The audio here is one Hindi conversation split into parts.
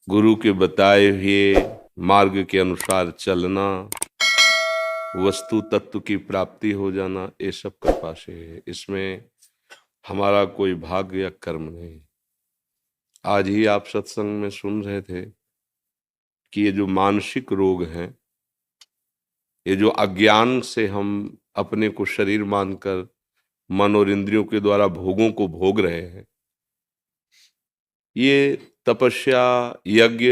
गुरु के बताए हुए मार्ग के अनुसार चलना, वस्तु तत्व की प्राप्ति हो जाना, ये सब कृपा से है। इसमें हमारा कोई भाग्य या कर्म नहीं। आज ही आप सत्संग में सुन रहे थे कि ये जो मानसिक रोग हैं, ये जो अज्ञान से हम अपने को शरीर मानकर मन और इंद्रियों के द्वारा भोगों को भोग रहे हैं, ये तपस्या, यज्ञ,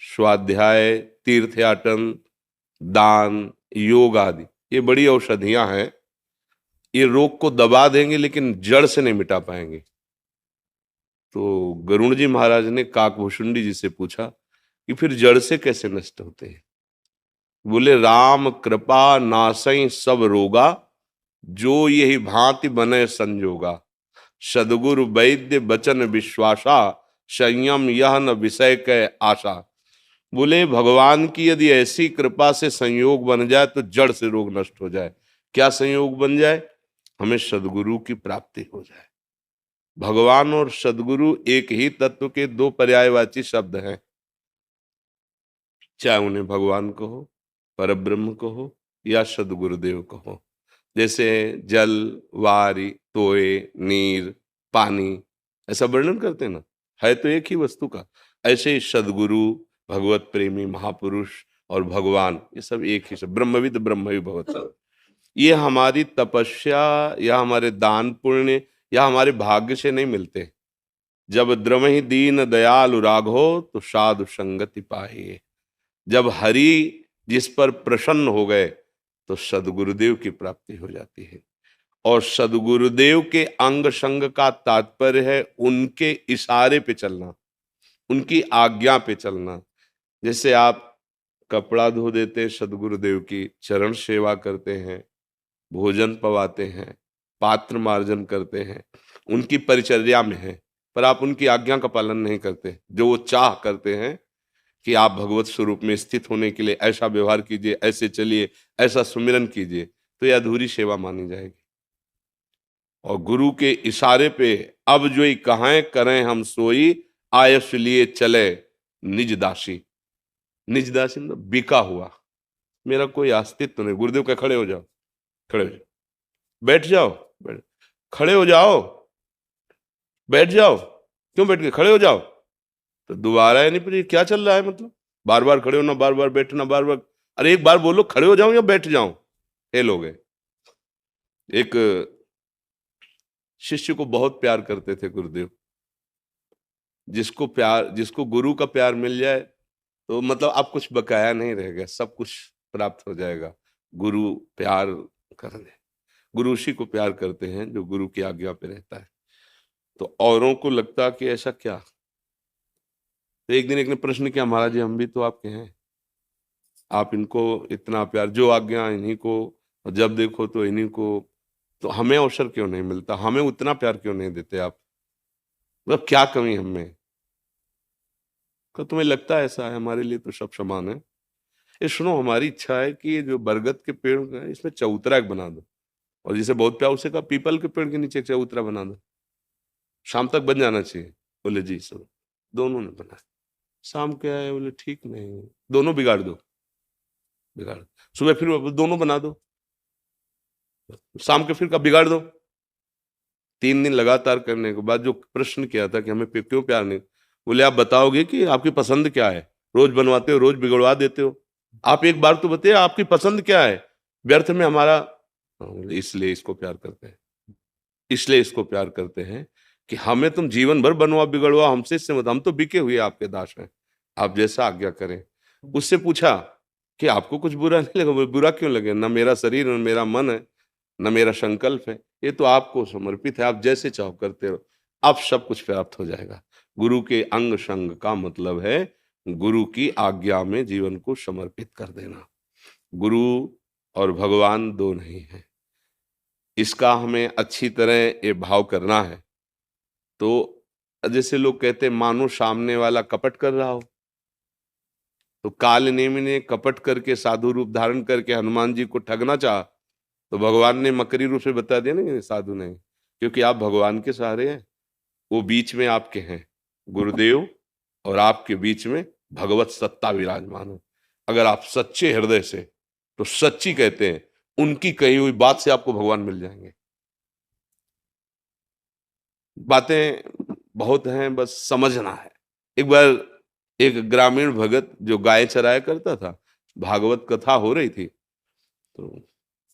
स्वाध्याय, तीर्थयाटन, दान, योग आदि ये बड़ी औषधियां हैं। ये रोग को दबा देंगे लेकिन जड़ से नहीं मिटा पाएंगे। तो गरुण जी महाराज ने काकभूषुंडी जी से पूछा कि फिर जड़ से कैसे नष्ट होते हैं? बोले, राम कृपा नासई सब रोगा, जो यही भांति बने संजोगा। सदगुरु वैद्य बचन विश्वासा, संयम यह न विषय के आशा। बोले, भगवान की यदि ऐसी कृपा से संयोग बन जाए तो जड़ से रोग नष्ट हो जाए। क्या संयोग बन जाए? हमें सदगुरु की प्राप्ति हो जाए। भगवान और सदगुरु एक ही तत्व के दो पर्यायवाची शब्द हैं, चाहे उन्हें भगवान कहो, परब्रह्म कहो या सदगुरुदेव कहो। जैसे जल, वारी, तोय, नीर, पानी, ऐसा वर्णन करते हैं ना, है तो एक ही वस्तु का। ऐसे ही सदगुरु, भगवत प्रेमी महापुरुष और भगवान, ये सब एक ही सब। ब्रह्मविद ब्रह्मवि भवत। ये हमारी तपस्या या हमारे दान पुण्य या हमारे भाग्य से नहीं मिलते। जब द्रमहि दीन दयालु राघो तो साधु संगति पाए। जब हरि जिस पर प्रसन्न हो गए तो सदगुरुदेव की प्राप्ति हो जाती है। और सदगुरुदेव के अंग संग का तात्पर्य है उनके इशारे पे चलना, उनकी आज्ञा पे चलना। जैसे आप कपड़ा धो देते, सदगुरुदेव की चरण सेवा करते हैं, भोजन पवाते हैं, पात्र मार्जन करते हैं, उनकी परिचर्या में हैं, पर आप उनकी आज्ञा का पालन नहीं करते। जो वो चाह करते हैं कि आप भगवत स्वरूप में स्थित होने के लिए ऐसा व्यवहार कीजिए, ऐसे चलिए, ऐसा सुमिरन कीजिए, तो यह अधूरी सेवा मानी जाएगी। और गुरु के इशारे पे अब जो ही कहें करें हम सोई, आयस लिए चले निज दासी। निज दासी मतलब बिका हुआ, मेरा कोई अस्तित्व नहीं। गुरुदेव का खड़े हो जाओ, खड़े हो जाओ, बैठ जाओ, बैठ, खड़े हो जाओ, बैठ जाओ, क्यों बैठ गए, खड़े हो जाओ। तो दोबारा है नहीं, पर ये क्या चल रहा है? मतलब बार बार खड़े होना, बार बार बैठना, बार बार। अरे एक बार बोलो खड़े हो जाऊं या बैठ जाऊं, फेल हो गए। एक शिष्य को बहुत प्यार करते थे गुरुदेव। जिसको गुरु का प्यार मिल जाए तो मतलब आप कुछ बकाया नहीं रहेगा, सब कुछ प्राप्त हो जाएगा। गुरु प्यार कर दे, गुरु उसी को प्यार करते हैं जो गुरु की आज्ञा पे रहता है। तो औरों को लगता कि ऐसा क्या। तो एक दिन एक ने प्रश्न किया, महाराज जी हम भी तो आपके हैं, आप इनको इतना प्यार, जो आज्ञा इन्हीं को, जब देखो तो इन्हीं को, तो हमें अवसर क्यों नहीं मिलता, हमें उतना प्यार क्यों नहीं देते आप? मतलब क्या कमी हमें? तो तुम्हें लगता है ऐसा है, हमारे लिए तो सब समान है। ये सुनो, हमारी इच्छा है कि ये जो बरगद के पेड़ है इसमें चबूतरा एक बना दो, और जिसे बहुत प्यार उसे कहा पीपल के पेड़ के नीचे एक चबूतरा बना दो, शाम तक बन जाना चाहिए। बोले जी सब, दोनों ने बनाया। शाम के आए, बोले ठीक नहीं, दोनों बिगाड़ दो, बिगाड़ दो। सुबह फिर दोनों बना दो, शाम के फिर का बिगाड़ दो। 3 दिन लगातार करने के बाद जो प्रश्न किया था कि हमें क्यों प्यार नहीं, बोले आप बताओगे कि आपकी पसंद क्या है? रोज बनवाते हो, रोज बिगड़वा देते हो, आप एक बार तो बताइए आपकी पसंद क्या है? व्यर्थ में हमारा, इसलिए इसको प्यार करते हैं, इसलिए इसको प्यार करते हैं कि हमें तुम जीवन भर बनवा बिगड़वा, हमसे इससे मत, हम तो बिके हुए आपके दास हैं, आप जैसा आज्ञा करें। उससे पूछा कि आपको कुछ बुरा नहीं लगा? बोले, बुरा क्यों लगे, न मेरा शरीर, न मेरा मन है, न मेरा संकल्प है, ये तो आपको समर्पित है, आप जैसे चाहो करते रहो, आप सब कुछ प्राप्त हो जाएगा। गुरु के अंग संग का मतलब है गुरु की आज्ञा में जीवन को समर्पित कर देना। गुरु और भगवान दो नहीं है, इसका हमें अच्छी तरह ये भाव करना है। तो जैसे लोग कहते हैं मानो सामने वाला कपट कर रहा हो, तो काल नेमि ने कपट करके साधु रूप धारण करके हनुमान जी को ठगना चाहा, तो भगवान ने मकरी रूप से बता दिया ना, साधु नहीं, क्योंकि आप भगवान के सहारे हैं, वो बीच में आपके हैं, गुरुदेव और आपके बीच में भगवत सत्ता विराजमान है। अगर आप सच्चे हृदय से, तो सच्ची कहते हैं, उनकी कही हुई बात से आपको भगवान मिल जाएंगे। बातें बहुत हैं, बस समझना है। एक बार एक ग्रामीण भगत जो गाय चराया करता था, भागवत कथा हो रही थी, तो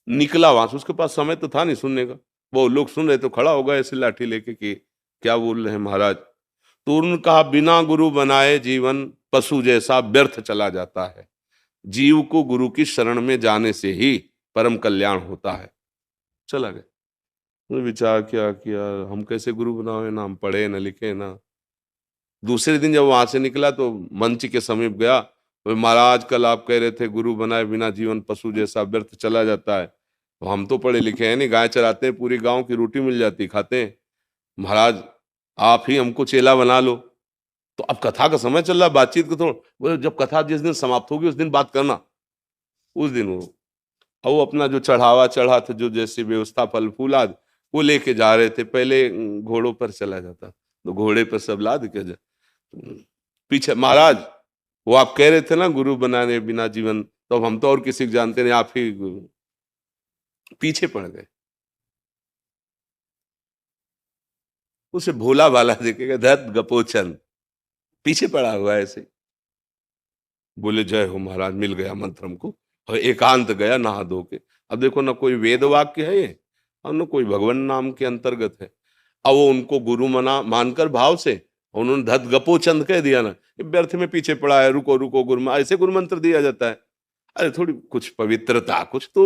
निकला वहां से। उसके पास समय तो था नहीं सुनने का। वो लोग सुन रहे तो खड़ा हो गया ऐसे लाठी लेके कि क्या बोल रहे हैं महाराज। तो उन्होंने कहा, बिना गुरु बनाए जीवन पशु जैसा व्यर्थ चला जाता है। जीव को गुरु की शरण में जाने से ही परम कल्याण होता है। चला गया। उसने विचार किया हम कैसे गुरु बनावे, ना हम पढ़े ना लिखे ना। दूसरे दिन जब वहां से निकला तो मंच के समीप गया, तो महाराज कल आप कह रहे थे गुरु बनाए बिना जीवन पशु जैसा व्यर्थ चला जाता है। तो हम तो पढ़े लिखे हैं नहीं, गाय चराते हैं, पूरी गांव की रोटी मिल जाती, खाते हैं। महाराज आप ही हमको चेला बना लो। तो अब कथा का समय चल रहा, बातचीत को तो बोले जब कथा जिस दिन समाप्त होगी उस दिन बात करना। उस दिन वो, और वो अपना जो चढ़ावा चढ़ा था, जो जैसी व्यवस्था फल फूल आदि वो लेके जा रहे थे। पहले घोड़ों पर चला जाता, तो घोड़े पर सब लाद के पीछे महाराज वो आप कह रहे थे ना गुरु बनाने बिना जीवन, तो अब हम तो और किसी को जानते नहीं, आप ही गुरु। पीछे पड़ गए। उसे भोला भाला देखेगा, धत गपोचन पीछे पड़ा हुआ है ऐसे। बोले जय हो महाराज, मिल गया मंत्र हमको। और एकांत गया नहा धो के। अब देखो ना कोई वेद वाक्य है ये, और न कोई भगवान नाम के अंतर्गत है। अब वो उनको गुरु मना मानकर भाव से उन्होंने धत गपोचंद कह दिया ना, ये व्यर्थ में पीछे पड़ा है, रुको रुको गुरु, ऐसे गुरु मंत्र दिया जाता है। अरे थोड़ी कुछ पवित्रता, कुछ तो।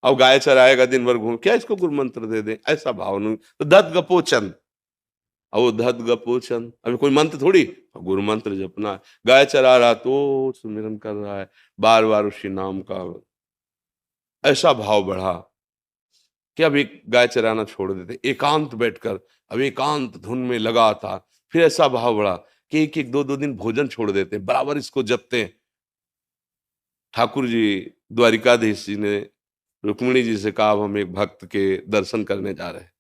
अब गाय चराएगा दिन भर घूम, क्या इसको गुरु मंत्र दे दे, ऐसा भाव नहीं। तो धत गपोचंद, अब वो धत गपोचंद, अभी कोई मंत्र थोड़ी, गुरु मंत्र जपना है। गाय चरा रहा तो सुमिरन कर रहा है, बार बार उसी नाम का। ऐसा भाव बढ़ा कि अब एक गाय चराना छोड़ देते, एकांत बैठकर अब एकांत धुन में लगा था। फिर ऐसा भाव बढ़ा कि एक एक दो दो दिन भोजन छोड़ देते, बराबर इसको जपते हैं। ठाकुर जी द्वारिकाधीश जी ने रुक्मिणी जी से कहा, अब हम एक भक्त के दर्शन करने जा रहे हैं।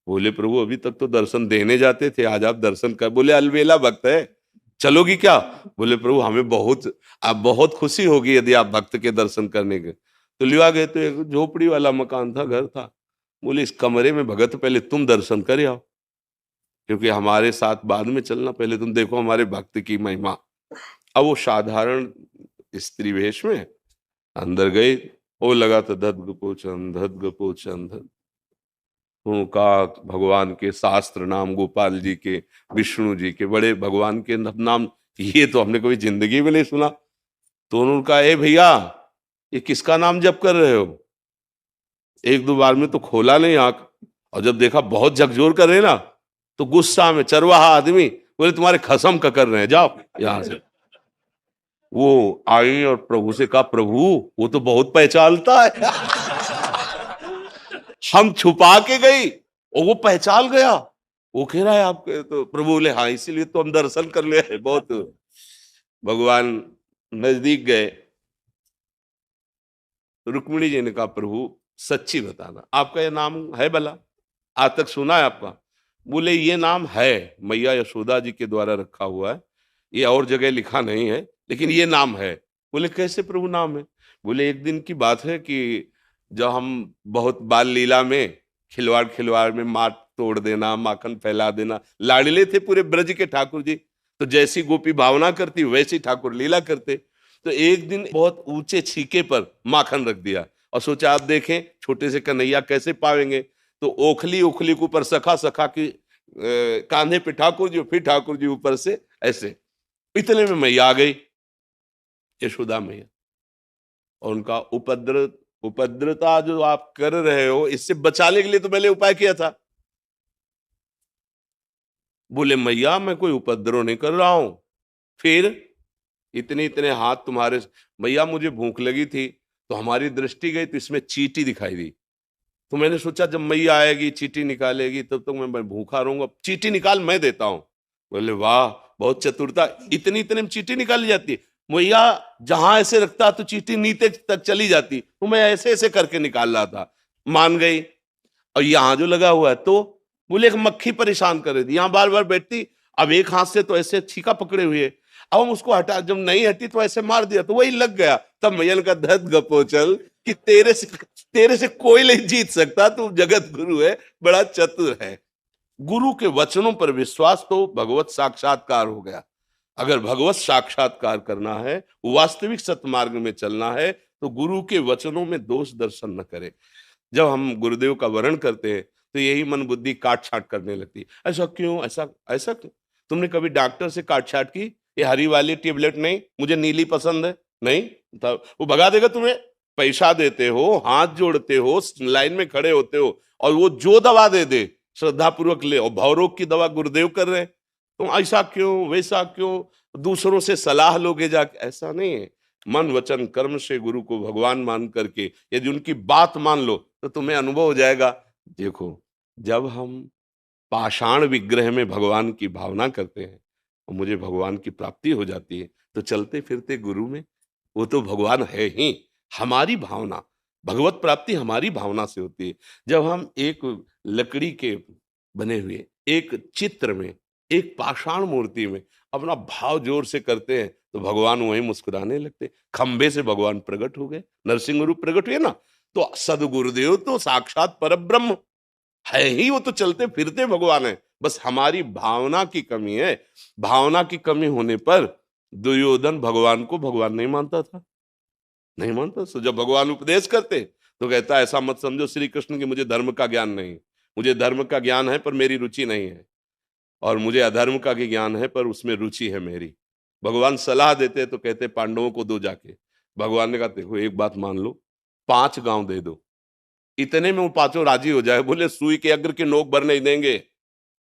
बोले प्रभु अभी तक तो दर्शन देने जाते थे, आज आप दर्शन कर। बोले अलवेला भक्त है, चलोगी क्या। बोले प्रभु हमें बहुत खुशी होगी यदि आप भक्त के दर्शन करने गए। तो लिवा गए, तो एक झोपड़ी वाला मकान था, घर था। बोले इस कमरे में भगत पहले तुम दर्शन कर आओ, क्योंकि हमारे साथ बाद में चलना, पहले तुम देखो हमारे भक्त की महिमा। अब वो साधारण स्त्री वेश में अंदर गई। वो लगा था धद गपोचन धद गपोचन धद। का भगवान के शास्त्र नाम, गोपाल जी के, विष्णु जी के, बड़े भगवान के नाम, ये तो हमने कभी जिंदगी में नहीं सुना। तो उन्होंने कहा, ए भैया ये किसका नाम जप कर रहे हो। एक दो बार में तो खोला नहीं आंख, और जब देखा बहुत झकझोर कर रहे ना, तो गुस्सा में चरवाहा आदमी बोले तुम्हारे खसम का कर रहे हैं, जाओ यहां से। वो आई और प्रभु से कहा, प्रभु वो तो बहुत पहचानता है। हम छुपा के गई और वो पहचान गया। वो कह रहा है आपके, तो प्रभु बोले हाँ इसीलिए तो हम दर्शन कर ले बहुत। भगवान नजदीक गए। रुक्मिणी जी ने कहा, प्रभु सच्ची बताना आपका ये नाम है भला, आज तक सुना है आपका। बोले ये नाम है, मैया यशोदा जी के द्वारा रखा हुआ है, ये और जगह लिखा नहीं है, लेकिन ये नाम है। बोले कैसे प्रभु नाम है। बोले एक दिन की बात है कि जब हम बहुत बाल लीला में खिलवाड़ खिलवाड़ में माट तोड़ देना, माखन फैला देना, लाडले थे पूरे ब्रज के ठाकुर जी। तो जैसी गोपी भावना करती वैसी ठाकुर लीला करते। तो एक दिन बहुत ऊंचे छीके पर माखन रख दिया और सोचा आप देखें छोटे से कन्हैया कैसे पावेंगे। तो ओखली ओखली के ऊपर सखा, सखा की कांधे पे ठाकुर जी, फिर ठाकुर जी ऊपर से ऐसे। इतने में मैया आ गई, यशोदा मैया। और उनका उपद्रता जो आप कर रहे हो, इससे बचाने के लिए तो मैंने उपाय किया था। बोले मैया मैं कोई उपद्रव नहीं कर रहा हूं। फिर इतने इतने हाथ तुम्हारे। मैया मुझे भूख लगी थी, तो हमारी दृष्टि गई तो इसमें चींटी दिखाई दी। तो मैंने सोचा जब मैया आएगी चींटी निकालेगी तब तक मैं भूखा रहूंगा, चींटी निकाल मैं देता हूं। बोले वाह बहुत चतुरता, इतनी इतने में चींटी निकाली जाती है। मैया जहां ऐसे रखता तो चींटी नीचे तक चली जाती, तो मैं ऐसे ऐसे करके निकाल रहा था। मान गई। और यहां जो लगा हुआ है, तो बोले एक मक्खी परेशान कर रही थी, यहां बार बार बैठती। अब एक हाथ से तो ऐसे छीका पकड़े हुए, अब हम उसको हटा, जब नहीं हटी तो ऐसे मार दिया तो वही लग गया। तब मैयन का धत गपोचल कि तेरे से कोई नहीं जीत सकता, तू जगत गुरु है, बड़ा चतुर है। गुरु के वचनों पर विश्वास तो भगवत साक्षात्कार हो गया। अगर भगवत साक्षात्कार करना है, वास्तविक सतमार्ग में चलना है, तो गुरु के वचनों में दोष दर्शन न करे। जब हम गुरुदेव का वर्ण करते हैं तो यही मन बुद्धि काट छाट करने लगती है। ऐसा क्यों, ऐसा ऐसा क्यों? तुमने कभी डॉक्टर से काट छाट की? ये हरी वाली टेबलेट नहीं, मुझे नीली पसंद है, नहीं, तब वो भगा देगा तुम्हें। पैसा देते हो, हाथ जोड़ते हो, लाइन में खड़े होते हो, और वो जो दवा दे श्रद्धा पूर्वक ले, और भवरोग की दवा गुरुदेव कर रहे हैं, तुम ऐसा क्यों वैसा क्यों दूसरों से सलाह लोगे जाके? ऐसा नहीं है। मन वचन कर्म से गुरु को भगवान मान करके यदि उनकी बात मान लो तो तुम्हें अनुभव हो जाएगा। देखो, जब हम पाषाण विग्रह में भगवान की भावना करते हैं और मुझे भगवान की प्राप्ति हो जाती है, तो चलते फिरते गुरु में वो तो भगवान है ही। हमारी भावना, भगवत प्राप्ति हमारी भावना से होती है। जब हम एक लकड़ी के बने हुए एक चित्र में, एक पाषाण मूर्ति में अपना भाव जोर से करते हैं तो भगवान वहीं मुस्कुराने लगते। खंबे से भगवान प्रकट हो गए, नरसिंह रूप प्रकट हुए ना। तो सदगुरुदेव तो साक्षात परब्रह्म है ही, वो तो चलते फिरते भगवान है। बस हमारी भावना की कमी है। भावना की कमी होने पर दुर्योधन भगवान को भगवान नहीं मानता था, नहीं मानता। तो जब भगवान उपदेश करते तो कहता ऐसा मत समझो श्री कृष्ण की मुझे धर्म का ज्ञान नहीं, मुझे धर्म का ज्ञान है पर मेरी रुचि नहीं है, और मुझे अधर्म का भी ज्ञान है पर उसमें रुचि है मेरी। भगवान सलाह देते तो कहते पांडवों को दो जाके। भगवान ने कहा देखो एक बात मान लो, 5 गांव दे दो, इतने में वो पांचों राजी हो जाए। बोले सुई के अग्र की नोक भर नहीं देंगे।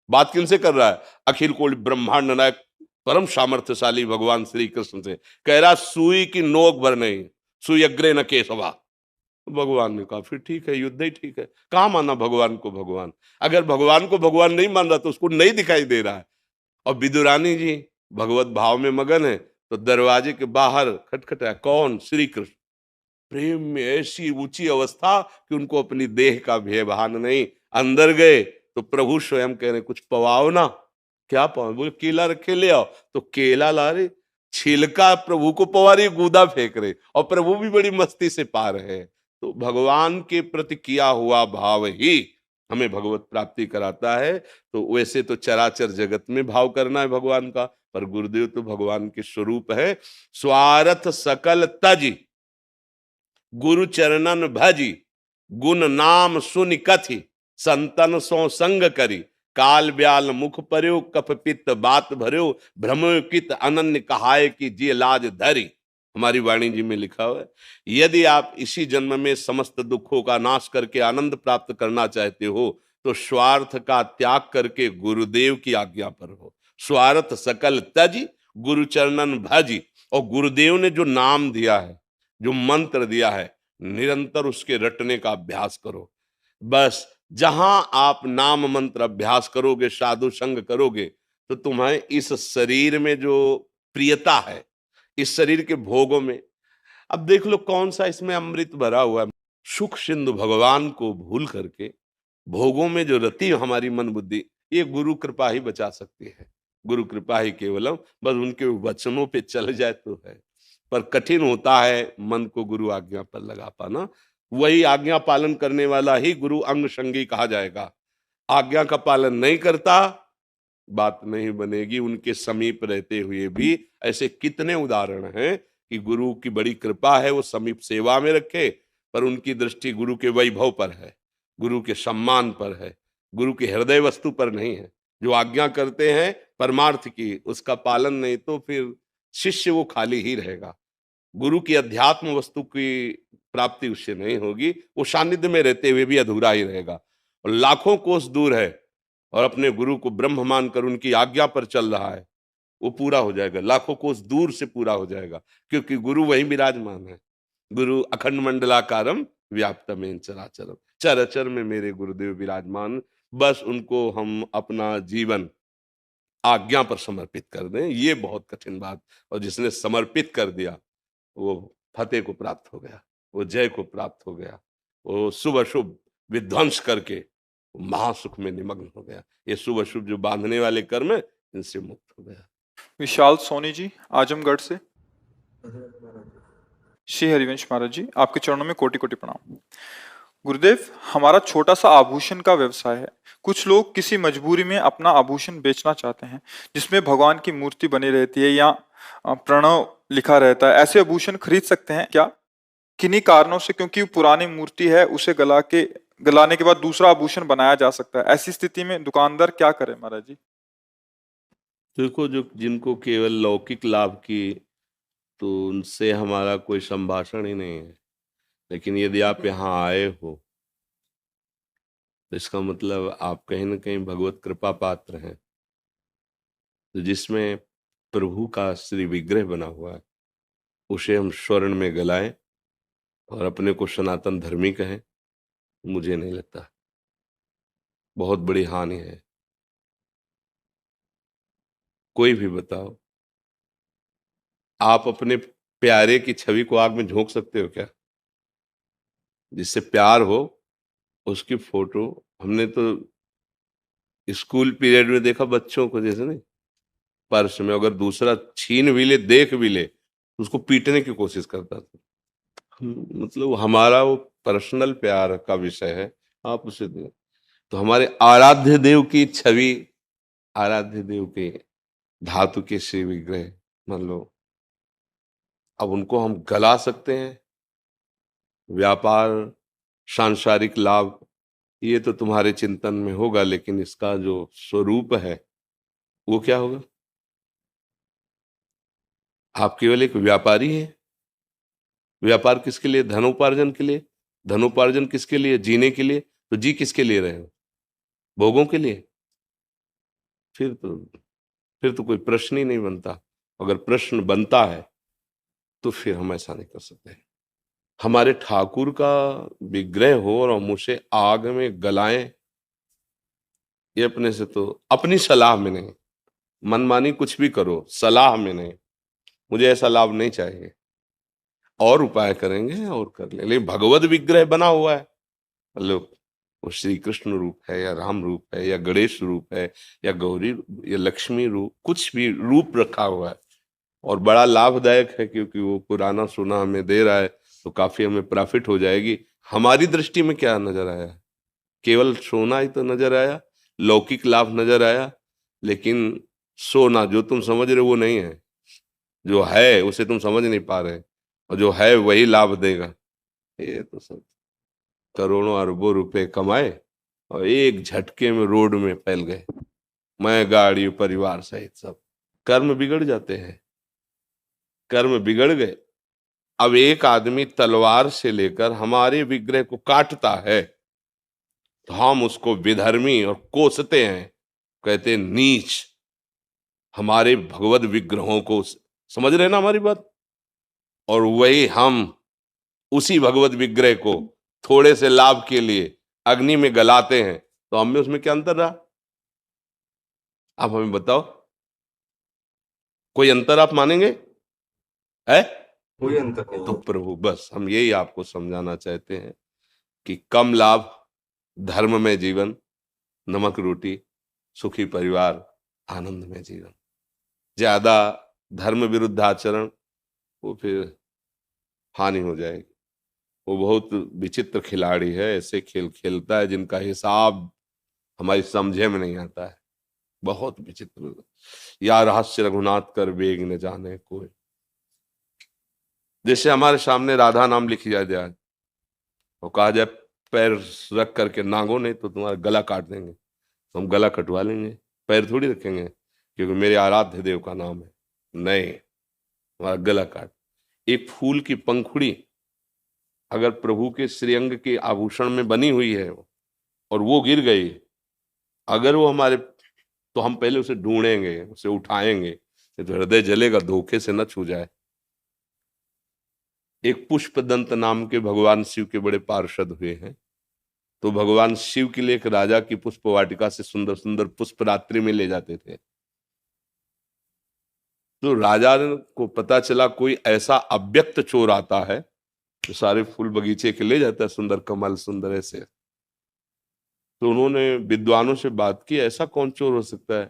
बात किनसे कर रहा है? अखिल कोटि ब्रह्मांड नायक परम सामर्थ्यशाली भगवान श्री कृष्ण से कह रहा सुई की नोक भर नहीं, सुई अग्रे न केशवा। भगवान ने कहा फिर ठीक है, युद्ध ही ठीक है। कहाँ माना भगवान को भगवान? अगर भगवान को भगवान नहीं मान रहा तो उसको नहीं दिखाई दे रहा है। और विदुरानी जी भगवत भाव में मगन है, तो दरवाजे के बाहर खटखटाया, कौन? श्री कृष्ण। प्रेम में ऐसी ऊंची अवस्था कि उनको अपनी देह का भय भान नहीं। अंदर गए तो प्रभु स्वयं कह रहे कुछ पवाओ ना। क्या पवाओ? बोले केला रखे ले आओ। तो केला ला रहे, छिलका प्रभु को पवा रही, गूदा फेंक रहे, और प्रभु भी बड़ी मस्ती से पा रहे हैं। तो भगवान के प्रति किया हुआ भाव ही हमें भगवत प्राप्ति कराता है। तो वैसे तो चराचर जगत में भाव करना है भगवान का, पर गुरुदेव तो भगवान के स्वरूप है। स्वार्थ सकल तजी गुरु चरणन भजी, गुण नाम सुनि कथि संतन सो संग करी, काल ब्याल मुख पर्यो कफ पित्त बात भर्यो, भ्रमो कित अनन्य कहाय की जी लाज धरी। हमारी वाणी जी में लिखा हुआ है, यदि आप इसी जन्म में समस्त दुखों का नाश करके आनंद प्राप्त करना चाहते हो तो स्वार्थ का त्याग करके गुरुदेव की आज्ञा पर हो। स्वार्थ सकल तजी गुरु चरणन भजी। और गुरुदेव ने जो नाम दिया है, जो मंत्र दिया है, निरंतर उसके रटने का अभ्यास करो। बस जहां आप नाम मंत्र अभ्यास करोगे, साधु संग करोगे, तो तुम्हें इस शरीर में जो प्रियता है, इस शरीर के भोगों में, अब देख लो कौन सा इसमें अमृत भरा हुआ है। सुख सिंधु भगवान को भूल करके भोगों में जो रति हमारी मन बुद्धि, ये गुरु कृपा ही बचा सकती है। गुरु कृपा ही केवलम, बस उनके वचनों पे चल जाए तो है। पर कठिन होता है मन को गुरु आज्ञा पर लगा पाना। वही आज्ञा पालन करने वाला ही गुरु अंग संगी कहा जाएगा। आज्ञा का पालन नहीं करता, बात नहीं बनेगी। उनके समीप रहते हुए भी ऐसे कितने उदाहरण हैं कि गुरु की बड़ी कृपा है, वो समीप सेवा में रखे, पर उनकी दृष्टि गुरु के वैभव पर है, गुरु के सम्मान पर है, गुरु की हृदय वस्तु पर नहीं है। जो आज्ञा करते हैं परमार्थ की, उसका पालन नहीं तो फिर शिष्य वो खाली ही रहेगा। गुरु की अध्यात्म वस्तु की प्राप्ति उससे नहीं होगी, वो सानिध्य में रहते हुए भी अधूरा ही रहेगा। और लाखों कोस दूर है और अपने गुरु को ब्रह्म मानकर उनकी आज्ञा पर चल रहा है, वो पूरा हो जाएगा, लाखों कोस दूर से पूरा हो जाएगा, क्योंकि गुरु वहीं विराजमान है। गुरु अखंड मंडलाकारम व्याप्तमेन चराचरम, चराचर में मेरे गुरुदेव विराजमान। बस उनको हम अपना जीवन आज्ञा पर समर्पित कर दें, ये बहुत कठिन बात। और जिसने समर्पित कर दिया वो फतेह को प्राप्त हो गया, वो जय को प्राप्त हो गया, वो शुभ अशुभ विध्वंस करके महासुख में निमग्न हो गया। ये शुभ अशुभ जो बांधने वाले कर्म है, इनसे मुक्त हो गया। विशाल सोनी जी, आजमगढ़ से। श्री हरिवंश महाराज जी, आपके चरणों में कोटि कोटि प्रणाम। गुरुदेव, हमारा छोटा सा आभूषण का व्यवसाय है। कुछ लोग किसी मजबूरी में अपना आभूषण बेचना चाहते हैं, जिसमें भगवान की मूर्ति बनी रहती है या प्रणव लिखा रहता है। ऐसे आभूषण खरीद सकते हैं क्या? किन्हीं कारणों से, क्योंकि वो पुरानी मूर्ति है, उसे गलाने के बाद दूसरा आभूषण बनाया जा सकता है। ऐसी स्थिति में दुकानदार क्या करे महाराज जी? देखो, जो जिनको केवल लौकिक लाभ की, तो उनसे हमारा कोई संभाषण ही नहीं है। लेकिन यदि आप यहाँ आए हो, तो इसका मतलब आप कहीं ना कहीं भगवत कृपा पात्र हैं। तो जिसमें प्रभु का श्री विग्रह बना हुआ है, उसे हम स्वर्ण में गलाएं और अपने को सनातन धर्मी कहें, मुझे नहीं लगता बहुत बड़ी हानि है। कोई भी बताओ, आप अपने प्यारे की छवि को आग में झोंक सकते हो क्या? जिससे प्यार हो उसकी फोटो, हमने तो स्कूल पीरियड में देखा बच्चों को, जैसे नहीं, पर्स में अगर दूसरा छीन भी ले, देख भी ले, उसको पीटने की कोशिश करता था। मतलब हमारा वो पर्सनल प्यार का विषय है, आप उसे दो। तो हमारे आराध्य देव की छवि, आराध्य देव के धातु के श्री विग्रह, मान लो, अब उनको हम गला सकते हैं। व्यापार, सांसारिक लाभ, ये तो तुम्हारे चिंतन में होगा, लेकिन इसका जो स्वरूप है वो क्या होगा? आप केवल एक व्यापारी हैं। व्यापार किसके लिए? धनोपार्जन के लिए। धनोपार्जन किसके लिए? जीने के लिए। तो जी किसके लिए रहे हो? भोगों के लिए। फिर तो फिर तो कोई प्रश्न ही नहीं बनता। अगर प्रश्न बनता है तो फिर हम ऐसा नहीं कर सकते। हमारे ठाकुर का विग्रह हो और हम उसे आग में गलाएं, ये अपने से तो, अपनी सलाह में नहीं, मनमानी कुछ भी करो, सलाह में नहीं, मुझे ऐसा लाभ नहीं चाहिए। और उपाय करेंगे और कर ले, लेकिन भगवत विग्रह बना हुआ है, मतलब वो श्री कृष्ण रूप है या राम रूप है या गणेश रूप है या गौरी या लक्ष्मी रूप, कुछ भी रूप रखा हुआ है, और बड़ा लाभदायक है, क्योंकि वो पुराना सोना हमें दे रहा है, तो काफी हमें प्रॉफिट हो जाएगी। हमारी दृष्टि में क्या नजर आया? केवल सोना ही तो नजर आया, लौकिक लाभ नजर आया, लेकिन सोना जो तुम समझ रहे हो वो नहीं है। जो है उसे तुम समझ नहीं पा रहे, और जो है वही लाभ देगा। ये तो सब करोड़ों अरबों रुपए कमाए और एक झटके में रोड में फैल गए, मैं, गाड़ी, परिवार सहित सब। कर्म बिगड़ जाते हैं, कर्म बिगड़ गए। अब एक आदमी तलवार से लेकर हमारे विग्रह को काटता है, तो हम उसको विधर्मी और कोसते हैं, कहते हैं नीच। हमारे भगवत विग्रहों को, समझ रहे हैं ना हमारी बात? और वही हम उसी भगवत विग्रह को थोड़े से लाभ के लिए अग्नि में गलाते हैं, तो हम में उसमें क्या अंतर रहा? आप हमें बताओ, कोई अंतर आप मानेंगे? है? कोई अंतर नहीं तो है। प्रभु, बस हम यही आपको समझाना चाहते हैं कि कम लाभ, धर्म में जीवन, नमक रोटी, सुखी परिवार, आनंद में जीवन। ज्यादा धर्म विरुद्ध आचरण, वो फिर हानि हो जाएगी। वो बहुत विचित्र खिलाड़ी है, ऐसे खेल खेलता है जिनका हिसाब हमारी समझे में नहीं आता है। बहुत विचित्र। या रहस्य रघुनाथ कर वेग न जाने कोई। जैसे हमारे सामने राधा नाम लिख दिया जाए और कहा जाए पैर रख करके नांगो, नहीं तो तुम्हारा गला काट देंगे, तो हम गला कटवा लेंगे, पैर थोड़ी रखेंगे, क्योंकि मेरे आराध्य देव का नाम है। नहीं, हमारा गला काट। एक फूल की पंखुड़ी अगर प्रभु के श्रीअंग के आभूषण में बनी हुई है और वो गिर गई, अगर वो हमारे, तो हम पहले उसे ढूंढेंगे, उसे उठाएंगे, तो हृदय जलेगा, धोखे से न छू जाए। एक पुष्प दंत नाम के भगवान शिव के बड़े पार्षद हुए हैं, तो भगवान शिव के लिए एक राजा की पुष्प वाटिका से सुंदर सुंदर पुष्प रात्रि में ले जाते थे। तो राजा को पता चला कोई ऐसा अव्यक्त चोर आता है जो सारे फूल बगीचे के ले जाता है, सुंदर कमल, सुंदर ऐसे। तो उन्होंने विद्वानों से बात की, ऐसा कौन चोर हो सकता है?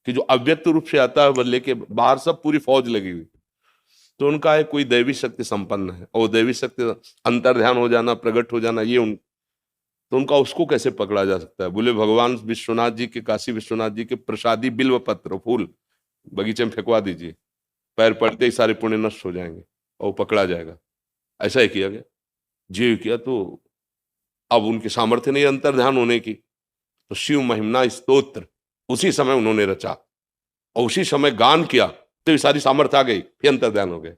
कि जो अव्यक्त रूप से आता है बल्ले के बाहर सब पूरी फौज लगी हुई, तो उनका है कोई दैवी शक्ति संपन्न है, और दैवी शक्ति अंतर ध्यान हो जाना, प्रकट हो जाना, ये तो उनका उसको कैसे पकड़ा जा सकता है? बोले भगवान विश्वनाथ जी के, काशी विश्वनाथ जी के प्रसादी बिल्व पत्र फूल बगीचे में फेंकवा दीजिए, पैर पड़ते ही सारे पुण्य नष्ट हो जाएंगे और वो पकड़ा जाएगा। ऐसा ही किया गया, जी किया। तो अब उनकी सामर्थ्य नहीं अंतर ध्यान होने की, तो शिव महिमना स्तोत्र उसी समय उन्होंने रचा और उसी समय गान किया, तो ये सारी सामर्थ्य आ गई, फिर अंतर ध्यान हो गए।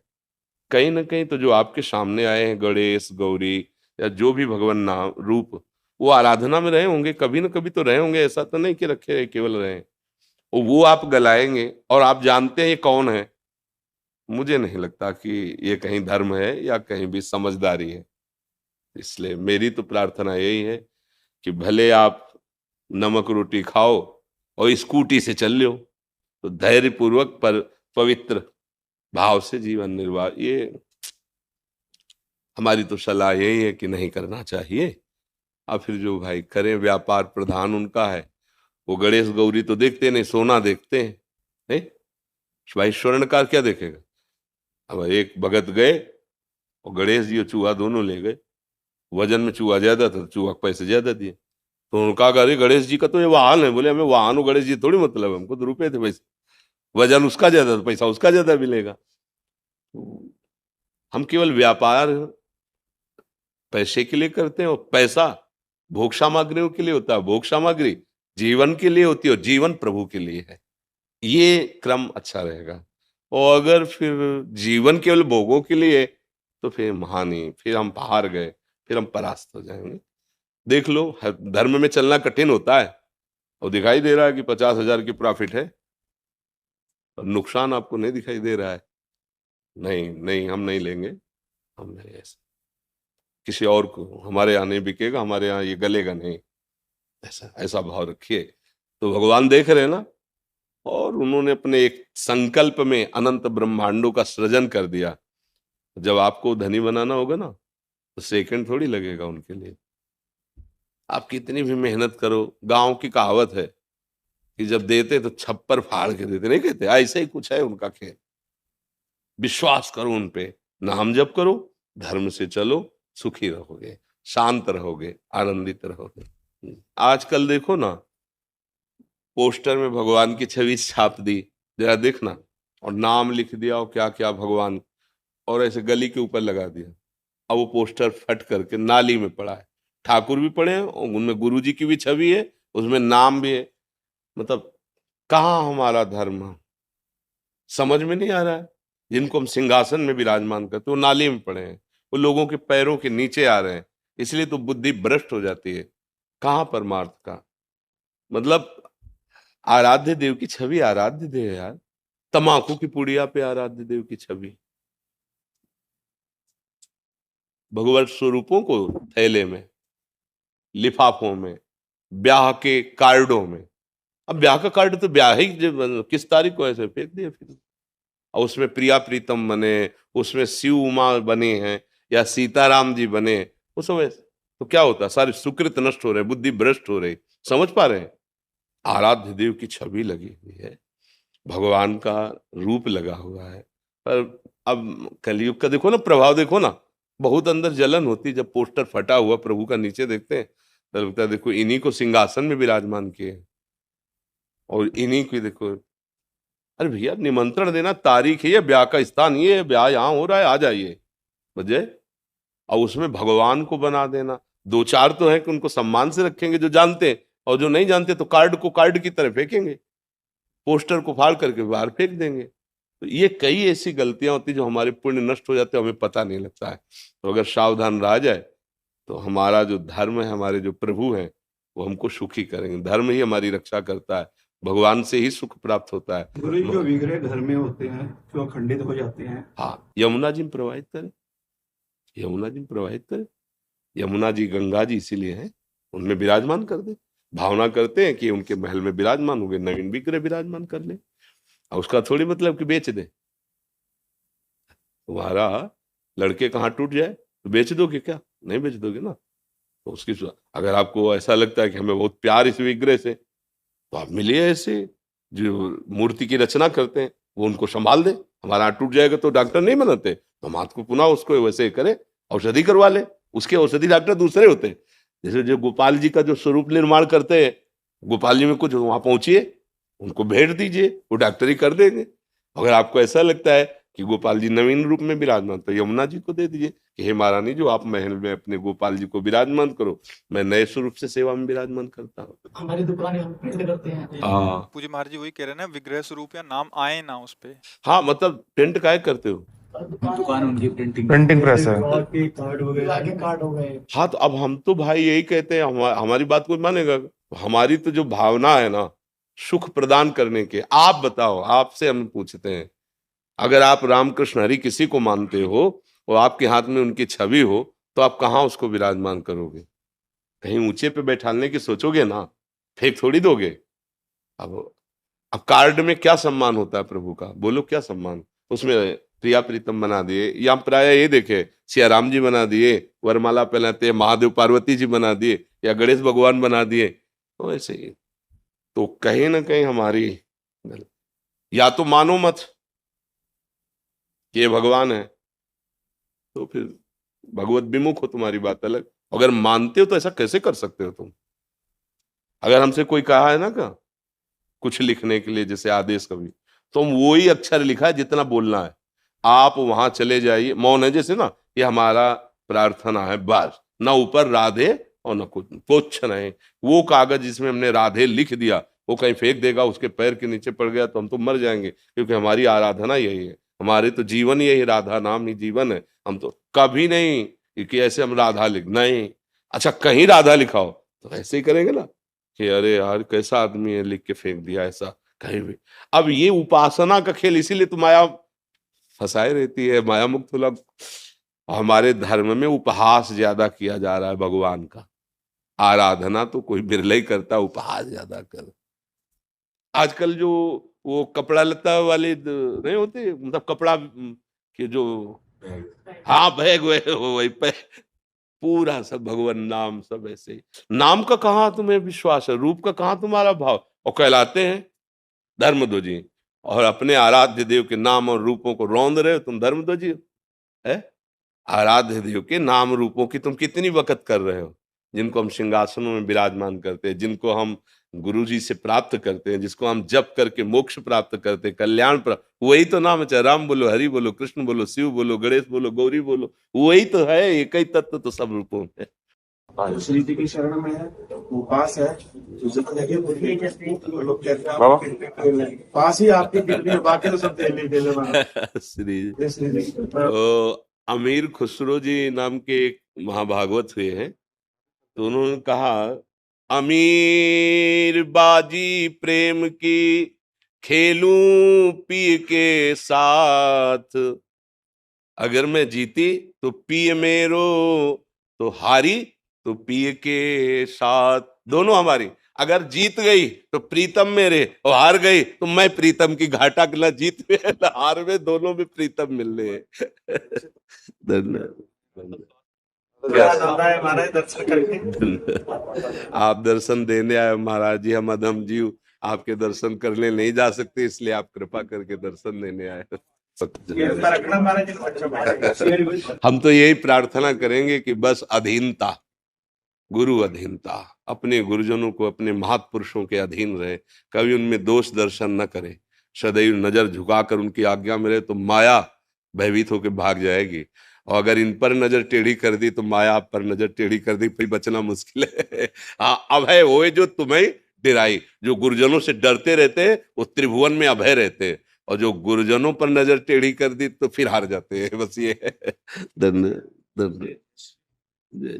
कहीं ना कहीं तो जो आपके सामने आए हैं गणेश गौरी या जो भी भगवान नाम रूप, वो आराधना में रहे होंगे, कभी ना कभी तो रहे होंगे, ऐसा तो नहीं कि रखे केवल रहे। और वो आप गलाएंगे और आप जानते हैं ये कौन है, मुझे नहीं लगता कि ये कहीं धर्म है या कहीं भी समझदारी है। इसलिए मेरी तो प्रार्थना यही है कि भले आप नमक रोटी खाओ और स्कूटी से चल लो, तो धैर्य पूर्वक पर पवित्र भाव से जीवन निर्वाह, ये हमारी तो सलाह यही है कि नहीं करना चाहिए। और फिर जो भाई करें, व्यापार प्रधान उनका है, वो गणेश गौरी तो देखते नहीं, सोना देखते हैं, नहीं भाई स्वर्णकार क्या देखेगा? अब एक भगत गए और गणेश जी और चूहा दोनों ले गए, वजन में चूहा ज्यादा था, चूहा को पैसे ज्यादा दिए, तो उनका अरे गणेश जी का तो ये वाहन है, बोले हमें वाहन हो गणेश जी थोड़ी मतलब, हमको तो रुपए थे पैसे, वजन उसका ज्यादा था, पैसा उसका ज्यादा मिलेगा। तो हम केवल व्यापार पैसे के लिए करते हैं, और पैसा भोग सामग्रियों के लिए होता है, भोग सामग्री जीवन के लिए होती है और जीवन प्रभु के लिए है। ये क्रम अच्छा रहेगा। और अगर फिर जीवन केवल भोगों के लिए, तो फिर महानी, फिर हम हार गए, फिर हम परास्त हो जाएंगे। देख लो, धर्म में चलना कठिन होता है और दिखाई दे रहा है कि 50,000 की प्रॉफिट है, और नुकसान आपको नहीं दिखाई दे रहा है। नहीं नहीं, हम नहीं लेंगे, हम नहीं, ऐसा किसी और को हमारे यहाँ नहीं बिकेगा, हमारे यहाँ ये गलेगा नहीं, ऐसा ऐसा भाव रखिए। तो भगवान देख रहे हैं ना, और उन्होंने अपने एक संकल्प में अनंत ब्रह्मांडों का सृजन कर दिया। जब आपको धनी बनाना होगा ना, तो सेकंड थोड़ी लगेगा उनके लिए। आप कितनी भी मेहनत करो, गांव की कहावत है कि जब देते तो छप्पर फाड़ के देते, नहीं कहते? ऐसा ही कुछ है उनका खेल। विश्वास करो उन पे, नाम जप करो, धर्म से चलो, सुखी रहोगे, शांत रहोगे, आनंदित रहोगे। आजकल देखो ना, पोस्टर में भगवान की छवि छाप दी, जरा देखना, और नाम लिख दिया और क्या क्या भगवान, और ऐसे गली के ऊपर लगा दिया। अब वो पोस्टर फट करके नाली में पड़ा है। ठाकुर भी पड़े हैं और उनमें गुरु जी की भी छवि है, उसमें नाम भी है। मतलब कहाँ हमारा धर्म, समझ में नहीं आ रहा है। जिनको हम सिंहासन में विराजमान करते, वो नाली में पड़े हैं, वो लोगों के पैरों के नीचे आ रहे हैं, इसलिए तो बुद्धि भ्रष्ट हो जाती है। कहाँ परमार्थ का मतलब? आराध्य देव की छवि आराध्य देव है यार, तमाकू की पुड़िया पे आराध्य देव की छवि, भगवत स्वरूपों को थैले में, लिफाफों में, ब्याह के कार्डों में। अब ब्याह का कार्ड तो ब्याह ही किस तारीख को ऐसे फेंक दिया फिर, और उसमें प्रिया प्रीतम बने, उसमें शिव उमा बने हैं या सीताराम जी बने, वो सब ऐसे, तो क्या होता है? सारे सुकृत नष्ट हो रहे, बुद्धि भ्रष्ट हो रही। समझ पा रहे हैं? आराध्य देव की छवि लगी हुई है, भगवान का रूप लगा हुआ है। पर अब कलयुग का देखो ना प्रभाव, देखो ना, बहुत अंदर जलन होती है जब पोस्टर फटा हुआ प्रभु का नीचे देखते हैं, तो लगता है देखो इन्हीं को सिंहासन में विराजमान किए, और इन्हीं की देखो। अरे भैया, निमंत्रण देना, तारीख है ये, ब्याह का स्थान ये है, ब्याह यहाँ हो रहा है, आ जाइए बजे। और उसमें भगवान को बना देना। दो चार तो है कि उनको सम्मान से रखेंगे जो जानते हैं, और जो नहीं जानते तो कार्ड को कार्ड की तरह फेंकेंगे, पोस्टर को फाड़ करके बाहर फेंक देंगे। तो ये कई ऐसी गलतियां होती जो हमारे पुण्य नष्ट हो जाते हैं, हमें पता नहीं लगता है। तो अगर सावधान रहा जाए, तो हमारा जो धर्म है, हमारे जो प्रभु हैं, वो हमको सुखी करेंगे। धर्म ही हमारी रक्षा करता है, भगवान से ही सुख प्राप्त होता है। गुरु जी, जो विग्रह घर में होते हैं जो खंडित हो जाते हैं, हाँ, यमुना जी में प्रवाहित करें, यमुना जी में प्रवाहित करें। यमुना जी गंगा जी इसीलिए है, उनमें विराजमान कर दे। भावना करते हैं कि उनके महल में विराजमान हो गए, नवीन विग्रह विराजमान कर ले, और उसका थोड़ी मतलब कि बेच दे। तुम्हारा लड़के का हाथ टूट जाए तो बेच दोगे क्या? नहीं बेच दोगे ना। तो अगर आपको ऐसा लगता है कि हमें बहुत प्यार इस विग्रह से, तो आप मिलिए ऐसे, जो मूर्ति की रचना करते हैं वो उनको संभाल दे। हमारा हाथ टूट जाएगा तो डॉक्टर नहीं बनाते, तो हम हाथ को पुनः उसको वैसे करे, औषधि करवा ले। उसके औषधि डॉक्टर दूसरे होते हैं। जैसे जो गोपाल जी का जो स्वरूप निर्माण करते हैं, गोपाल जी में कुछ वहां पहुंचिए, उनको भेंट दीजिए, वो डॉक्टरी कर देंगे। अगर आपको ऐसा लगता है कि गोपाल जी नवीन रूप में विराजमान, तो यमुना जी को दे दीजिए कि हे महारानी जो आप महल में अपने गोपाल जी को विराजमान करो, मैं नए स्वरूप से सेवा में विराजमान करता हूँ। हमारी दुकान हम पेंट करते हैं। हाँ पूज्य महाराज जी वही कह रहे हैं ना, विग्रह स्वरूप या नाम आए ना उस पे। हाँ, मतलब पेंट काहे करते हो? दुकान उनकी प्रिंटिंग प्रेस है। कार्ड वगैरह कार्ड हो गए। हाँ, तो अब हम तो भाई यही कहते हैं, हमारी बात कोई मानेगा? हमारी तो जो भावना है ना सुख प्रदान करने के, आप बताओ, आपसे हम पूछते हैं, अगर आप रामकृष्ण हरि किसी को मानते हो और आपके हाथ में उनकी छवि हो, तो आप कहाँ उसको विराजमान करोगे? कहीं ऊंचे पे बैठाने की सोचोगे ना, फेंक थोड़ी दोगे। अब कार्ड में क्या सम्मान होता है प्रभु का? बोलो क्या सम्मान? उसमें प्रिया प्रीतम बना दिए, या प्राय ये देखे सिया राम जी बना दिए, वरमाला पहनाते महादेव पार्वती जी बना दिए, या गणेश भगवान बना दिए, तो ऐसे ही। तो कहीं ना कहीं हमारी, या तो मानो मत कि ये भगवान है, तो फिर भगवत विमुख हो, तुम्हारी बात अलग। अगर मानते हो तो ऐसा कैसे कर सकते हो तुम? अगर हमसे कोई कहा है ना का कुछ लिखने के लिए, जैसे आदेश कवि, तो हम वही अक्षर लिखा है जितना बोलना है, आप वहां चले जाइए। मौन है जैसे ना, ये हमारा प्रार्थना है बस, ना ऊपर राधे और न कुछ नहीं। वो कागज जिसमें हमने राधे लिख दिया, वो कहीं फेंक देगा, उसके पैर के नीचे पड़ गया तो हम तो मर जाएंगे, क्योंकि हमारी आराधना यही है, हमारे तो जीवन यही, राधा नाम ही जीवन है। हम तो कभी नहीं कि ऐसे हम राधा लिख नहीं। अच्छा, कहीं राधा लिखाओ तो ऐसे ही करेंगे ना कि अरे यार कैसा आदमी है, लिख के फेंक दिया, ऐसा कहीं भी। अब ये उपासना का खेल, इसीलिए तो माया फंसाए रहती है, माया मुक्त लोग। हमारे धर्म में उपहास ज्यादा किया जा रहा है भगवान का, आराधना तो कोई बिरला ही करता, उपहास ज्यादा कर। आजकल जो वो कपड़ा लता वाले नहीं होते, मतलब कपड़ा के जो, हाँ बैग वही पे पूरा सब भगवान नाम, सब ऐसे ही। नाम का कहाँ तुम्हें विश्वास है, रूप का कहाँ तुम्हारा भाव, और कहलाते हैं धर्मध्वजी, और अपने आराध्य देव के नाम और रूपों को रौंद रहे हो तुम धर्मध्वजी है। आराध्य देव के नाम रूपों की तुम कितनी वक़्त कर रहे हो, जिनको हम सिंहासनों में विराजमान करते हैं, जिनको हम गुरु जी से प्राप्त करते हैं, जिसको हम जप करके मोक्ष प्राप्त करते हैं, कल्याण प्राप्त, वही तो नाम है। चाहे राम बोलो, हरि बोलो, कृष्ण बोलो, शिव बोलो, गणेश बोलो, गौरी बोलो, वही तो है। एक ही तत्व तो सब रूपों में। श्री जी की शरण में है, वो पास है, लोग कहते हैं बाबा। पास ही आपकी कितनी है, बाकी तो सब देने वाला। श्री तो अमीर खुसरो जी नाम के एक महाभागवत हुए हैं, तो उन्होंने कहा, अमीर बाजी प्रेम की खेलूं पी के साथ, अगर मैं जीती तो पिए मेरो, तो हारी तो पिए के साथ, दोनों हमारी। अगर जीत गई तो प्रीतम मेरे, और हार गई तो मैं प्रीतम की। घाटा ना जीत में ना हार में, दोनों में प्रीतम मिल रहे हैं। धन्यवाद। हमारा दर्शन करके आप दर्शन देने आए महाराज जी, हम अधम जीव आपके दर्शन करने नहीं जा सकते, इसलिए आप कृपा करके दर्शन देने आए। रखना महाराज। हम तो यही प्रार्थना करेंगे कि बस अधीनता, गुरु अधीनता, अपने गुरुजनों को, अपने महापुरुषों के अधीन रहे, कभी उनमें दोष दर्शन न करे, सदैव नजर झुकाकर उनकी आज्ञा में रहे, तो माया भयभीत होकर भाग जाएगी। और अगर इन पर नजर टेढ़ी कर दी तो माया आप पर नजर टेढ़ी कर दी, फिर बचना मुश्किल है। हाँ, अभय होए जो तुम्हें डिराई। जो गुरुजनों से डरते रहते हैं वो त्रिभुवन में अभय रहते हैं, और जो गुरुजनों पर नजर टेढ़ी कर दी तो फिर हार जाते हैं। बस ये है। धन्यवाद। जय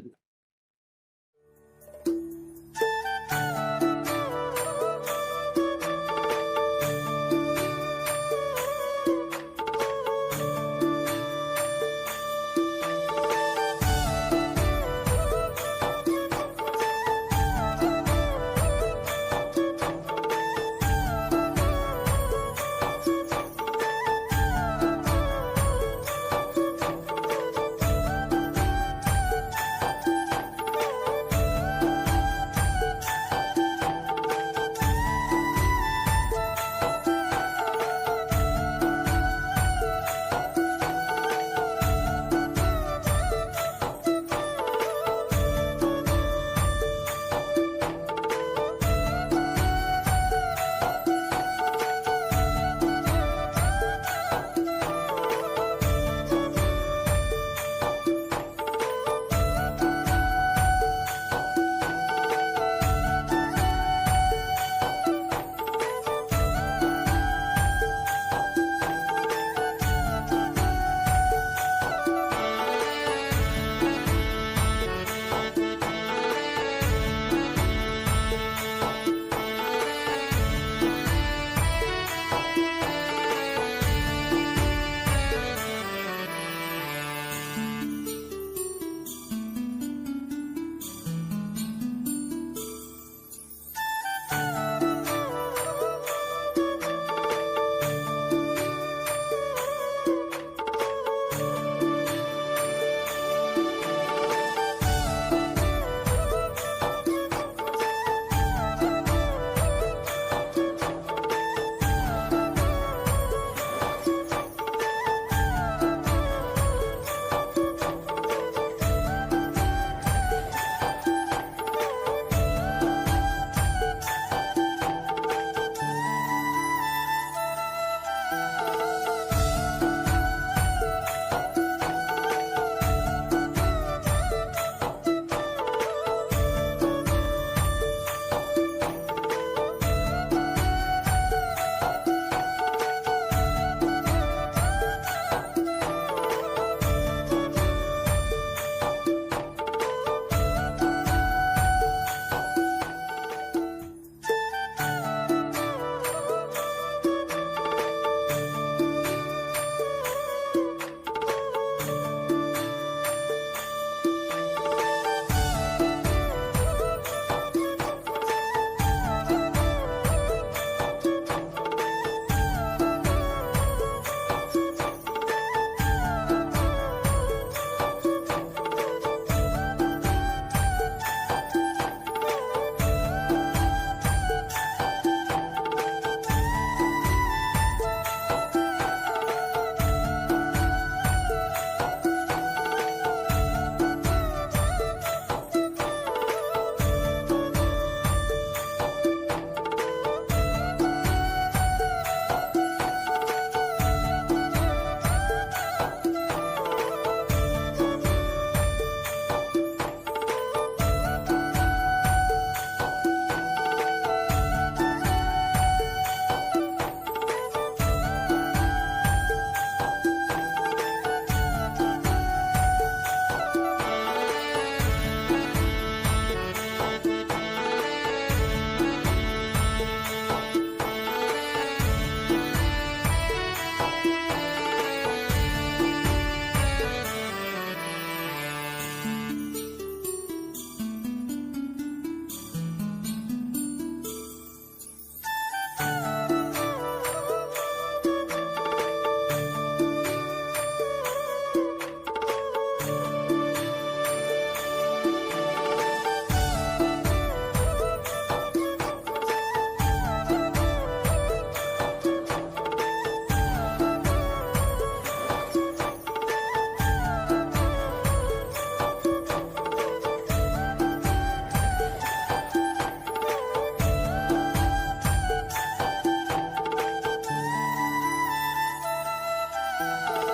है।